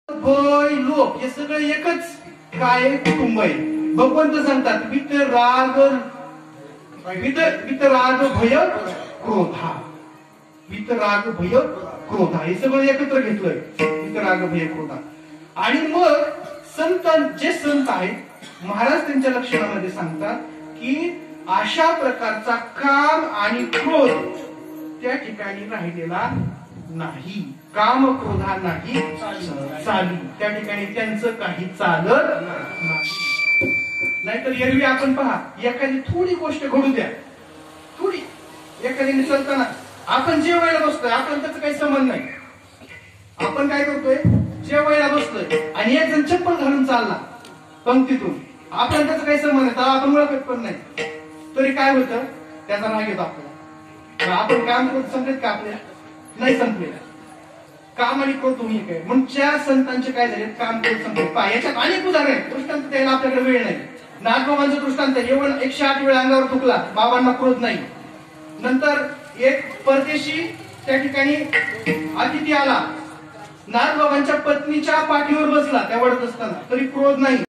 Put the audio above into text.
भय लोक हे सगळं एकच काय कुटुंब आहे. भगवंत सांगतात वितराग भय क्रोधा, वितराग भय क्रोधा हे सगळं एकत्र घेतलंय. वितराग भय क्रोधा. आणि मग संत जे संत आहेत महाराज त्यांच्या लक्षणामध्ये सांगतात की अशा प्रकारचा काम आणि क्रोध त्या ठिकाणी राहिलेला नाही. काम क्रोधा नाही चाली त्या ठिकाणी त्यांचं काही चालत नाही. नाहीतर एरवी आपण पहा एखादी थोडी गोष्ट घडू द्या, थोडी एखाद्याने चालताना आपण जेवायला बसतोय, आपण त्याचं काही संबंध नाही. आपण काय करतोय, जेवायला बसतोय आणि एक जण चप्पल घालून चालला पंक्तीतून, आपण त्याचा काही संबंध नाही, आपण ओळखत पण नाही, तरी काय होतं, त्याचा राग येतो आपल्याला. आपण काम करत संपलेत का आपल्या नाही संपलेलं. काम आणि क्रोध दोन्ही काय म्हणून त्या संतांचे काय झाले, काम क्रोध संपले. याच्यात अनेक उदाहरण आहेत, दृष्टांत द्यायला आपल्याकडे वेळ नाही. नागबाबांचा दृष्टांत एवढं 108 वेळा अंगावर थुकला, बाबांना क्रोध नाही. नंतर एक परदेशी त्या ठिकाणी अतिथी आला, नागबाबांच्या पत्नीच्या पाठीवर बसला त्या वडत असताना, तरी क्रोध नाही.